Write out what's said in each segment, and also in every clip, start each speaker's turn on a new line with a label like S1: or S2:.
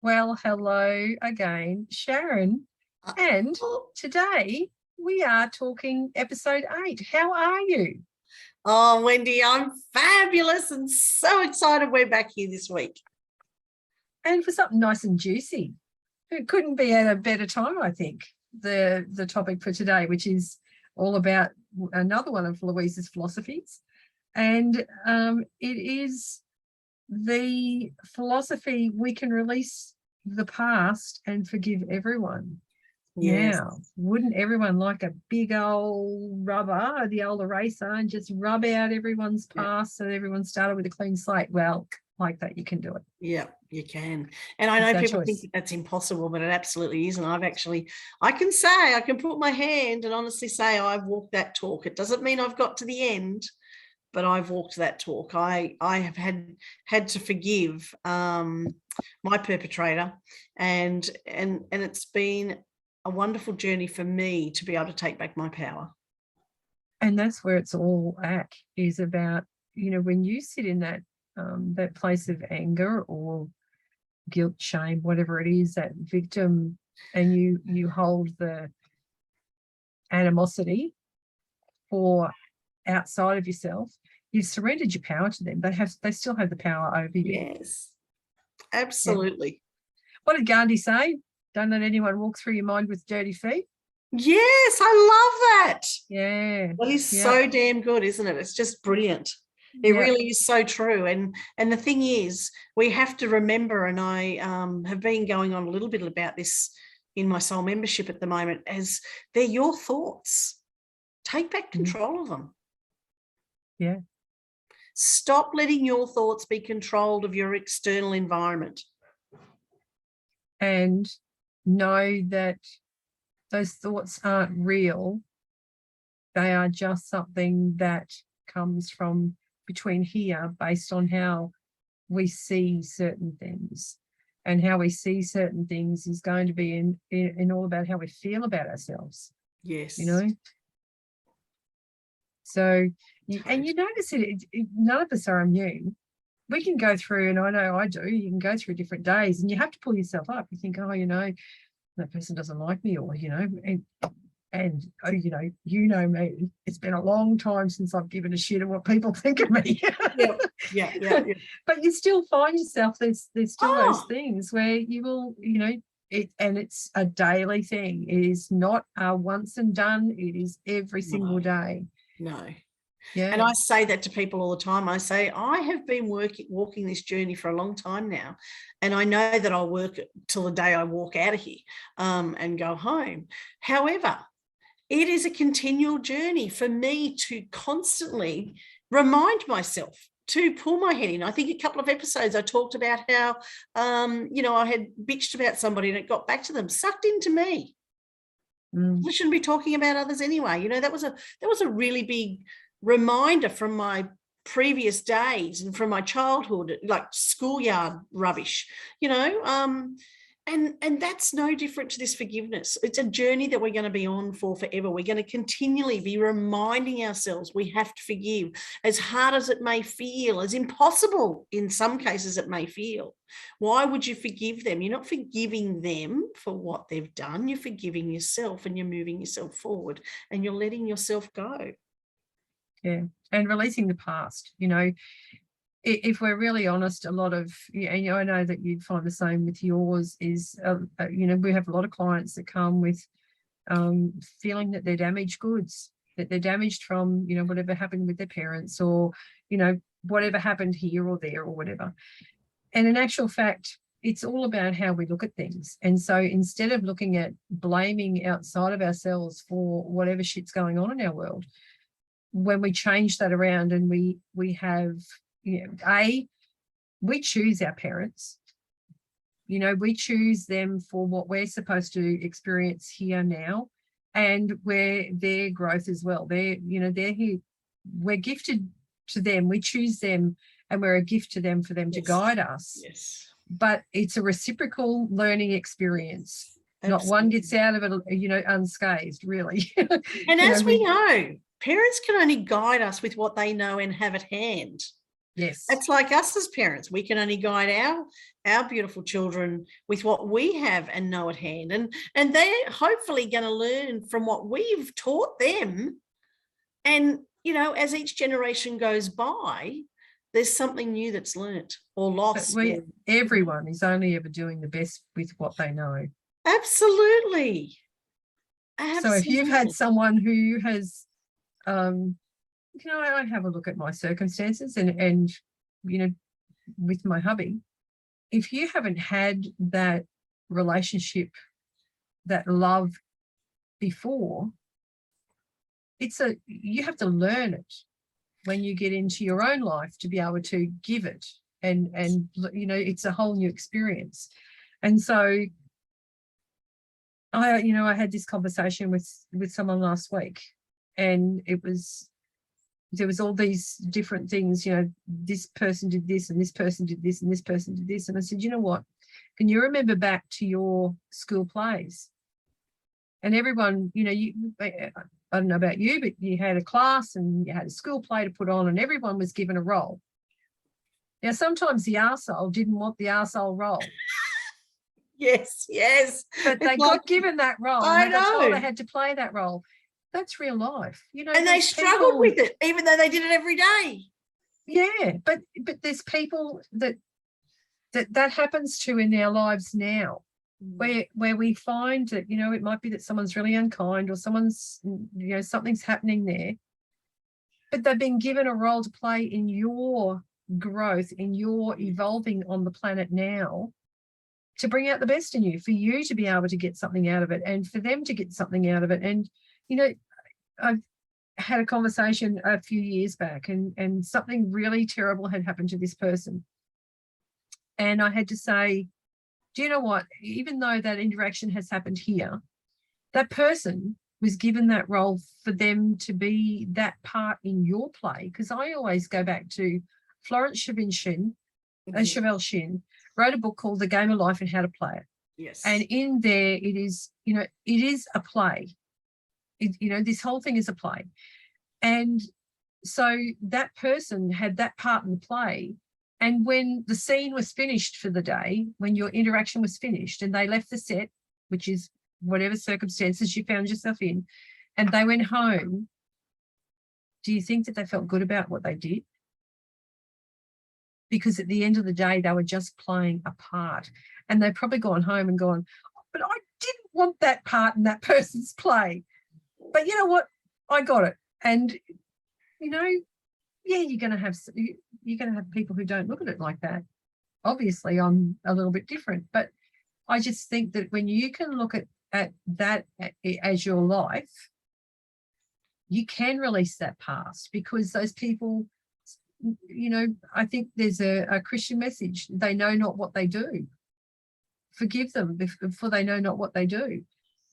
S1: Well, hello again, Sharon. And
S2: Oh,
S1: today we are talking episode 8. How are you?
S2: Wendy, I'm fabulous and so excited we're back here this week.
S1: And for something nice and juicy. It couldn't be at a better time, I think. The topic for today, which is all about another one of Louise's philosophies. And it is the philosophy we can release the past and forgive everyone.
S2: Yes.
S1: Now, wouldn't everyone like a big old rubber, the old eraser, and just rub out everyone's
S2: Yeah.
S1: past so everyone started with a clean slate? Well, like that, you can do it.
S2: Yeah, you can. And I
S1: It's
S2: know
S1: our
S2: people
S1: choice.
S2: think that's impossible, but it absolutely isn't. I can put my hand and honestly say I've walked that talk. It doesn't mean I've got to the end, but I've walked that talk. I have had to forgive my perpetrator, and it's been a wonderful journey for me to be able to take back my power.
S1: And that's where it's all at, is about, when you sit in that place of anger or guilt, shame, whatever it is, that victim, and you hold the animosity for outside of yourself, you've surrendered your power to them. They still have the power over you.
S2: Yes,
S1: Yeah.
S2: absolutely.
S1: What did Gandhi say? Don't let anyone walk through your mind with dirty feet.
S2: Yes, I love that.
S1: Yeah.
S2: That is
S1: Yeah.
S2: so damn good, isn't it? It's just brilliant. It
S1: Yeah.
S2: really is so true. And the thing is, we have to remember, and I have been going on a little bit about this in my soul membership at the moment, as they're your thoughts. Take back control of them.
S1: Yeah.
S2: Stop letting your thoughts be controlled of your external environment.
S1: And know that those thoughts aren't real. They are just something that comes from between here based on how we see certain things. And how we see certain things is going to be in all about how we feel about ourselves.
S2: Yes.
S1: So, and you notice none of us are immune. We can go through, and I know I do, you can go through different days and you have to pull yourself up. You think, oh, that person doesn't like me, or, and oh, me. It's been a long time since I've given a shit of what people think of me.
S2: Yeah.
S1: But you still find yourself, there's still those things where you will, and it's a daily thing. It is not a once and done. It is every single day.
S2: No.
S1: Yeah.
S2: And I say that to people all the time. I say, I have been walking this journey for a long time now. And I know that I'll work till the day I walk out of here and go home. However, it is a continual journey for me to constantly remind myself to pull my head in. I think a couple of episodes I talked about how, I had bitched about somebody and it got back to them, sucked into me. We shouldn't be talking about others anyway. That was a really big reminder from my previous days and from my childhood, like schoolyard rubbish, and that's no different to this forgiveness. It's a journey that we're going to be on for forever. We're going to continually be reminding ourselves we have to forgive, as hard as it may feel, as impossible in some cases it may feel. Why would you forgive them? You're not forgiving them for what they've done. You're forgiving yourself, and you're moving yourself forward, and you're letting yourself go.
S1: Yeah. And releasing the past, if we're really honest, a lot of, I know that you'd find the same with yours, is, we have a lot of clients that come with feeling that they're damaged goods, that they're damaged from, whatever happened with their parents, or, whatever happened here or there or whatever. And in actual fact, it's all about how we look at things. And so instead of looking at blaming outside of ourselves for whatever shit's going on in our world, when we change that around and we have, we choose our parents, we choose them for what we're supposed to experience here now, and where their growth as well. They're here, we're gifted to them, we choose them, and we're a gift to them for them to guide us.
S2: Yes.
S1: But it's a reciprocal learning experience. Absolutely. Not one gets out of it, unscathed, really.
S2: And as we know, parents can only guide us with what they know and have at hand.
S1: Yes.
S2: It's like us as parents. We can only guide our beautiful children with what we have and know at hand. And they're hopefully going to learn from what we've taught them. And, you know, as each generation goes by, there's something new that's learnt or lost.
S1: Everyone is only ever doing the best with what they know.
S2: Absolutely.
S1: So if you've had someone who has, you know, I have a look at my circumstances and, you know, with my hubby, if you haven't had that relationship, that love before, you have to learn it when you get into your own life to be able to give it. And, you know, it's a whole new experience. And so I had this conversation with someone last week, and there was all these different things, you know, this person did this and this person did this and this person did this. And I said, you know what, can you remember back to your school plays? And everyone, you know, I don't know about you, but you had a class and you had a school play to put on and everyone was given a role. Now, sometimes the arsehole didn't want the arsehole role.
S2: Yes.
S1: But they got given that role.
S2: I
S1: and they got told
S2: know.
S1: they had to play that role. That's real life, you know.
S2: And they struggled with it, even though they did it every day.
S1: Yeah, but there's people that happens to in our lives now, where we find that, you know, it might be that someone's really unkind or someone's, you know, something's happening there, but they've been given a role to play in your growth, in your evolving on the planet now, to bring out the best in you, for you to be able to get something out of it and for them to get something out of it. And, you know, I've had a conversation a few years back and something really terrible had happened to this person. And I had to say, do you know what, even though that interaction has happened here, that person was given that role for them to be that part in your play. Because I always go back to Florence Chevelle Shin wrote a book called The Game of Life and How to Play It.
S2: Yes.
S1: And in there it is, you know, it is a play. You know, this whole thing is a play. And so that person had that part in the play. And when the scene was finished for the day, when your interaction was finished and they left the set, which is whatever circumstances you found yourself in, and they went home, do you think that they felt good about what they did? Because at the end of the day, they were just playing a part. And they've probably gone home and gone, but I didn't want that part in that person's play. But you know what? I got it. And, you know, yeah, you're going to have people who don't look at it like that. Obviously, I'm a little bit different. But I just think that when you can look at that as your life, you can release that past, because those people, you know, I think there's a Christian message. They know not what they do. Forgive them before they know not what they do.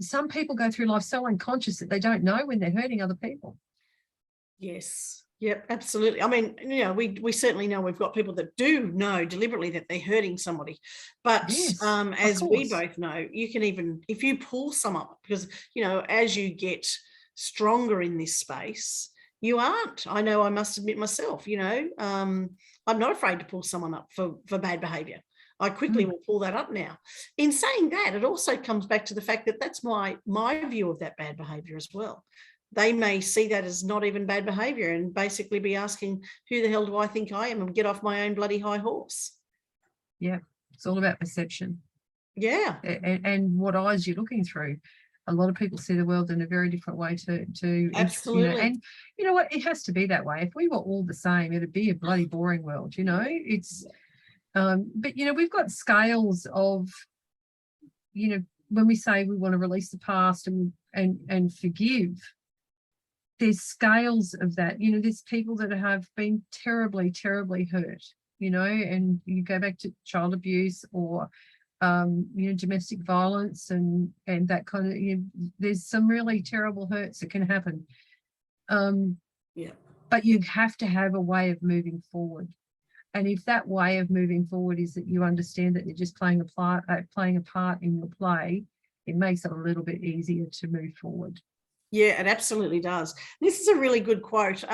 S1: Some people go through life so unconscious that they don't know when they're hurting other people.
S2: Yes. Yep, absolutely. I mean, you know, we certainly know we've got people that do know deliberately that they're hurting somebody. But
S1: yes,
S2: as we both know, you can even, if you pull some up, because, you know, as you get stronger in this space, you aren't. I know, I must admit myself, you know, I'm not afraid to pull someone up for bad behavior. I quickly will pull that up now. In saying that, it also comes back to the fact that that's my view of that bad behavior as well. They may see that as not even bad behavior and basically be asking, who the hell do I think I am, and get off my own bloody high horse.
S1: Yeah, it's all about perception.
S2: Yeah.
S1: And what eyes you're looking through. A lot of people see the world in a very different way to
S2: Absolutely.
S1: You know, and you know what, it has to be that way. If we were all the same, it'd be a bloody boring world, you know. It's but you know, we've got scales of, you know, when we say we want to release the past and forgive, there's scales of that. You know, there's people that have been terribly, terribly hurt, you know, and you go back to child abuse or you know, domestic violence and that kind of, you know, there's some really terrible hurts that can happen.
S2: Yeah.
S1: But you have to have a way of moving forward. And if that way of moving forward is that you understand that you're just playing a part in your play, it makes it a little bit easier to move forward.
S2: Yeah, it absolutely does. This is a really good quote.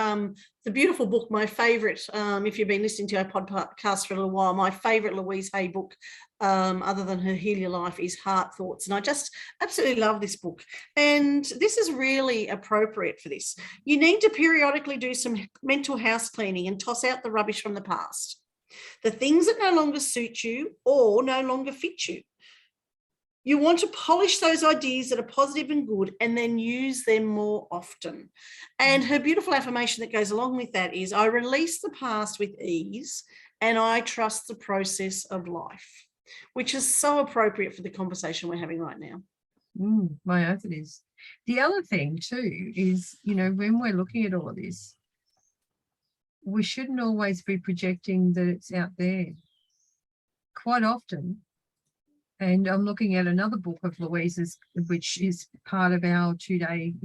S2: The beautiful book, my favorite, if you've been listening to our podcast for a little while, my favorite Louise Hay book, other than her Heal Your Life, is Heart Thoughts. And I just absolutely love this book. And this is really appropriate for this. You need to periodically do some mental house cleaning and toss out the rubbish from the past, the things that no longer suit you or no longer fit you. You want to polish those ideas that are positive and good and then use them more often. And her beautiful affirmation that goes along with that is, I release the past with ease and I trust the process of life, which is so appropriate for the conversation we're having right now.
S1: My oath it is. The other thing too is, when we're looking at all of this, we shouldn't always be projecting that it's out there. Quite often, and I'm looking at another book of Louise's, which is part of our 2-day,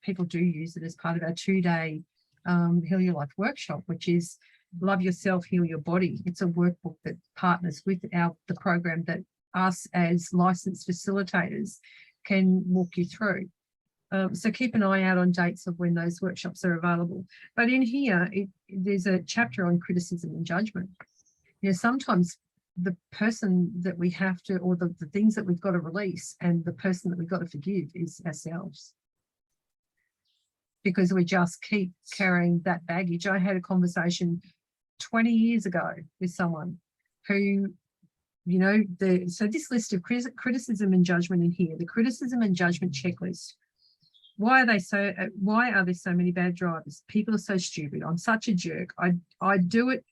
S1: people do use it as part of our 2-day Heal Your Life workshop, which is Love Yourself, Heal Your Body. It's a workbook that partners with the program that us as licensed facilitators can walk you through. So keep an eye out on dates of when those workshops are available. But in here, there's a chapter on criticism and judgment. Sometimes the person that we have to, or the things that we've got to release, and the person that we've got to forgive is ourselves, because we just keep carrying that baggage. I had a conversation 20 years ago with someone who, so this list of criticism and judgment in here, the criticism and judgment checklist. Why are there so many bad drivers? People are so stupid. I'm such a jerk. I'd do it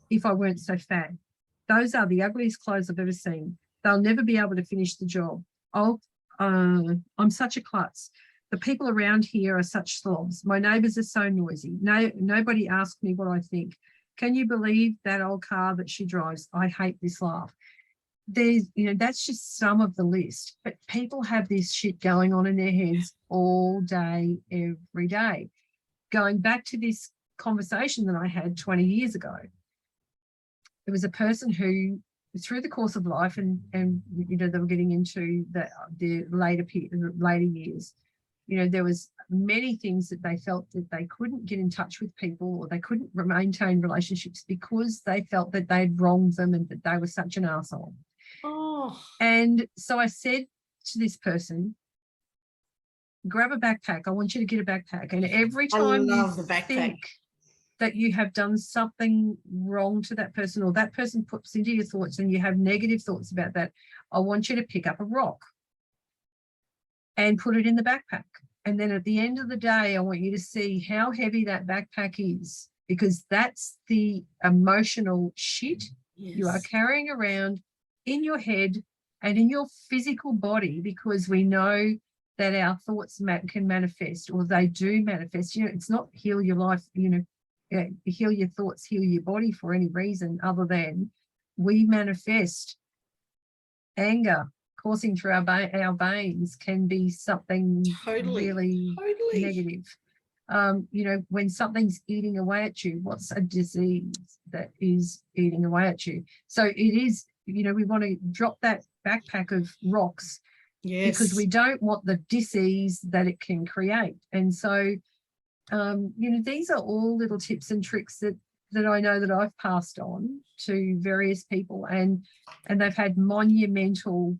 S1: if I weren't so fat. Those are the ugliest clothes I've ever seen. They'll never be able to finish the job. I'm such a klutz. The people around here are such slobs. My neighbours are so noisy. Nobody asks me what I think. Can you believe that old car that she drives? I hate this laugh. That's just some of the list. But people have this shit going on in their heads all day, every day. Going back to this conversation that I had 20 years ago, there was a person who, through the course of life, and they were getting into the later years, there was many things that they felt that they couldn't get in touch with people, or they couldn't maintain relationships because they felt that they'd wronged them and that they were such an arsehole.
S2: Oh.
S1: And so I said to this person, grab a backpack. I want you to get a backpack. And every time you think that you have done something wrong to that person, or that person puts into your thoughts and you have negative thoughts about that, I want you to pick up a rock and put it in the backpack. And then at the end of the day, I want you to see how heavy that backpack is, because that's the emotional shit you are carrying around in your head and in your physical body, because we know that our thoughts can manifest, or they do manifest. It's not heal your life, heal your thoughts, heal your body for any reason other than we manifest anger coursing through our veins can be something really negative. When something's eating away at you, what's a disease that is eating away at you? So it is, we want to drop that backpack of rocks, because we don't want the disease that it can create. And so these are all little tips and tricks that I know that I've passed on to various people, and they've had monumental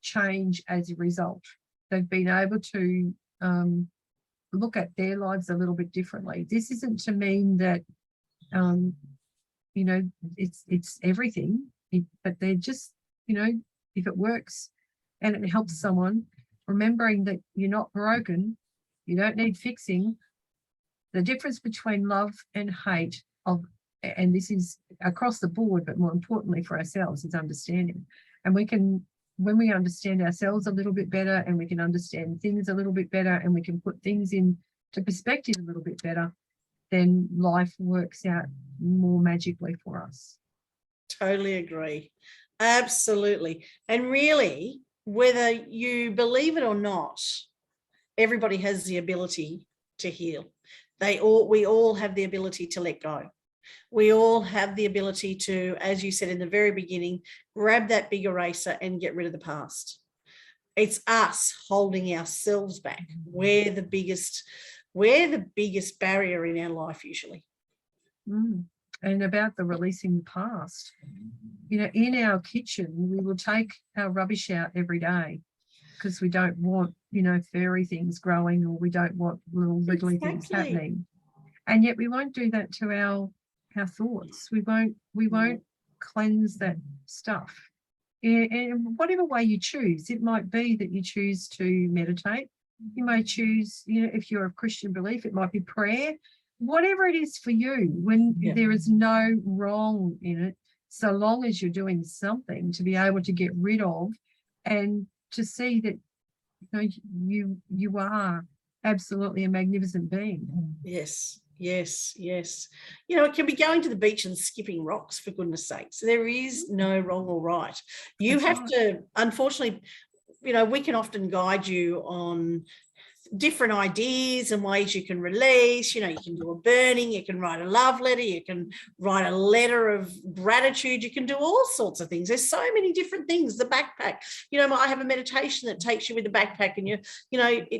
S1: change as a result. They've been able to look at their lives a little bit differently. This isn't to mean that it's everything, but they're just, if it works and it helps someone, remembering that you're not broken, you don't need fixing. The difference between love and hate, and this is across the board, but more importantly for ourselves, is understanding. And when we understand ourselves a little bit better, and we can understand things a little bit better, and we can put things into perspective a little bit better, then life works out more magically for us.
S2: Totally agree. Absolutely. And really, whether you believe it or not, everybody has the ability to heal. We all have the ability to let go. We all have the ability to, as you said in the very beginning, grab that big eraser and get rid of the past. It's us holding ourselves back. We're the biggest barrier in our life usually.
S1: And about the releasing the past, you know, in our kitchen, we will take our rubbish out every day because we don't want, you know, furry things growing, or we don't want little wiggly things happening. And yet we won't do that to our thoughts. We won't cleanse that stuff. In whatever way you choose. It might be that you choose to meditate. You may choose, you know, if you're of Christian belief, it might be prayer. Whatever it is for you, when there is no wrong in it, so long as you're doing something to be able to get rid of, and to see that, you know, you are absolutely a magnificent being.
S2: Yes. You know, it can be going to the beach and skipping rocks, for goodness sakes. There is no wrong or right. You have to, unfortunately, you know, we can often guide you on different ideas and ways you can release. You know, you can do a burning, you can write a love letter, you can write a letter of gratitude, you can do all sorts of things. There's so many different things. The backpack, you know, I have a meditation that takes you with the backpack, and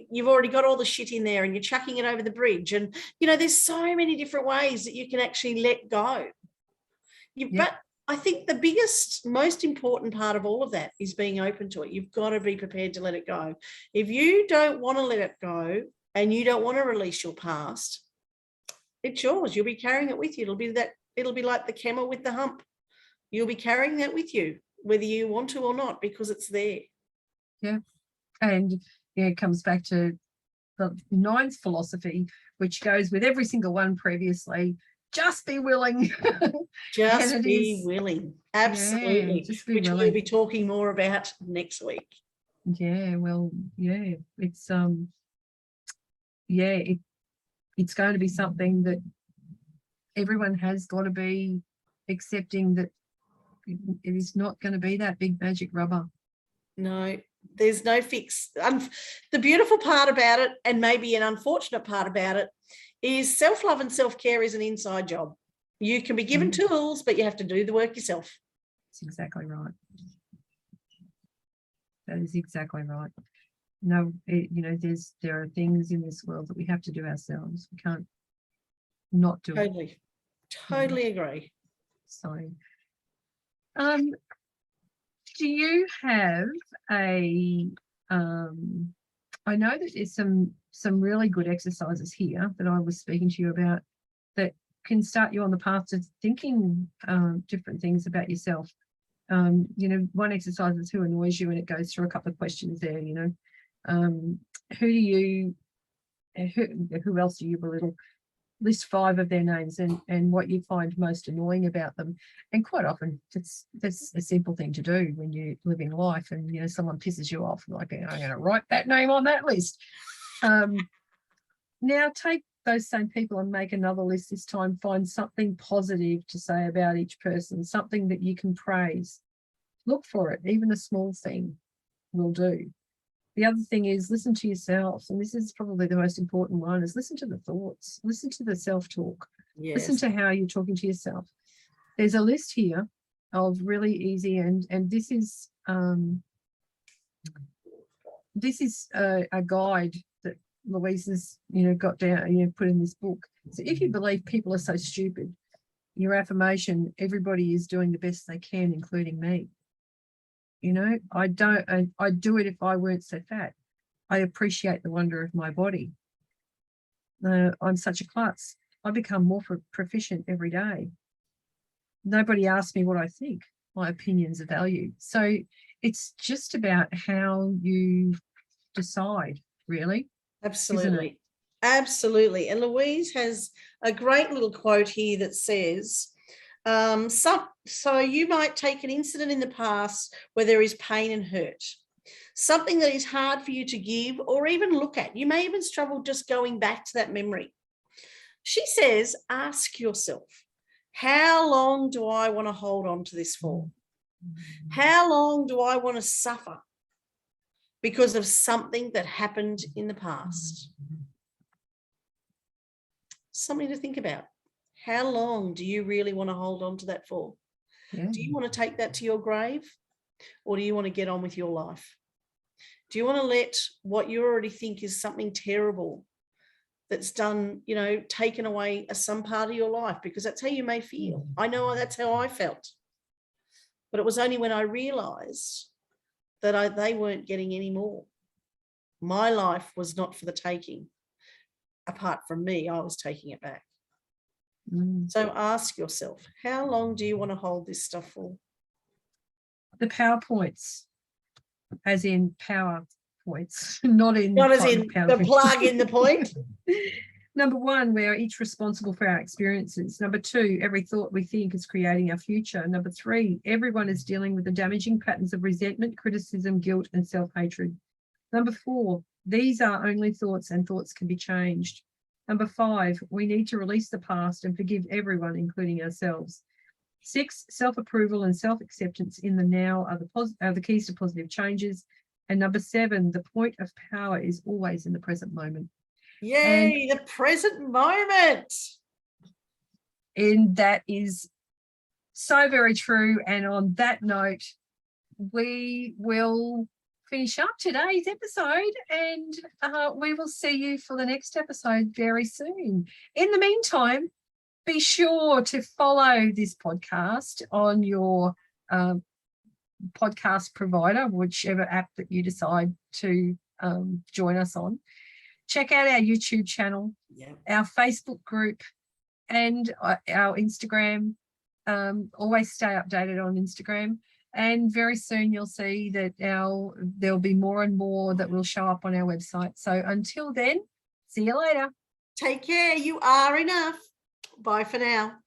S2: you've already got all the shit in there and you're chucking it over the bridge. And, you know, there's so many different ways that you can actually let go. But I think the biggest, most important part of all of that is being open to it. You've got to be prepared to let it go. If you don't want to let it go and you don't want to release your past, it's yours. You'll be carrying it with you. It'll be like the camel with the hump. You'll be carrying that with you, whether you want to or not, because it's there.
S1: Yeah. And it comes back to the 9th philosophy, which goes with every single one previously. Just be willing.
S2: Just be willing. Absolutely.
S1: Just be
S2: which
S1: willing.
S2: We'll be talking more about next week.
S1: Yeah, well, yeah, it's it's going to be something that everyone has got to be accepting, that it is not going to be that big magic rubber.
S2: No, there's no fix. The beautiful part about it, and maybe an unfortunate part about it, is self-love and self-care is an inside job. You can be given tools, but you have to do the work yourself.
S1: That's exactly right. That is exactly right. No, you know, there are things in this world that we have to do ourselves. We can't not do it.
S2: Totally agree.
S1: So, do you have a? I know that there's some really good exercises here that I was speaking to you about that can start you on the path to thinking different things about yourself. You know, one exercise is who annoys you, and it goes through a couple of questions there. You know, who else do you belittle? List 5 of their names and what you find most annoying about them. And quite often that's a simple thing to do when you're living life, and, you know, someone pisses you off, like, I'm going to write that name on that list. Now take those same people and make another list this time. Find something positive to say about each person, something that you can praise. Look for it. Even a small thing will do. The other thing is listen to yourself. And this is probably the most important one, is listen to the thoughts. Listen to the self-talk. Yes. Listen to how you're talking to yourself. There's a list here of really easy, and this is a guide that Louise has, you know, got down, you know, put in this book. So if you believe people are so stupid, your affirmation, everybody is doing the best they can, including me. You know, I'd do it if I weren't so fat. I appreciate the wonder of my body. I'm such a klutz. I become more proficient every day. Nobody asks me what I think. My opinions are valued. So it's just about how you decide, really.
S2: Absolutely. Absolutely. And Louise has a great little quote here that says, so you might take an incident in the past where there is pain and hurt, something that is hard for you to give or even look at. You may even struggle just going back to that memory. She says, ask yourself, how long do I want to hold on to this for? How long do I want to suffer because of something that happened in the past? Something to think about. How long do you really want to hold on to that for? Yeah. Do you want to take that to your grave, or do you want to get on with your life? Do you want to let what you already think is something terrible that's done, you know, taken away some part of your life? Because that's how you may feel. I know that's how I felt. But it was only when I realized that they weren't getting any more. My life was not for the taking. Apart from me, I was taking it back. So ask yourself, how long do you want to hold this stuff for?
S1: The PowerPoints, as in power points, not as in
S2: the plug in the point.
S1: Number 1, we are each responsible for our experiences. Number 2, every thought we think is creating our future. Number 3, everyone is dealing with the damaging patterns of resentment, criticism, guilt, and self-hatred. Number 4, these are only thoughts and thoughts can be changed. Number 5, we need to release the past and forgive everyone, including ourselves. 6, self-approval and self-acceptance in the now are the keys to positive changes. And number 7, the point of power is always in the present moment.
S2: Yay, the present moment.
S1: And that is so very true. And on that note, we will finish up today's episode, and we will see you for the next episode very soon. In the meantime, be sure to follow this podcast on your podcast provider, whichever app that you decide to join us on. Check out our YouTube channel, our Facebook group, and our Instagram. Always stay updated on Instagram. And very soon you'll see that there'll be more and more that will show up on our website. So until then, see you later.
S2: Take care. You are enough. Bye for now.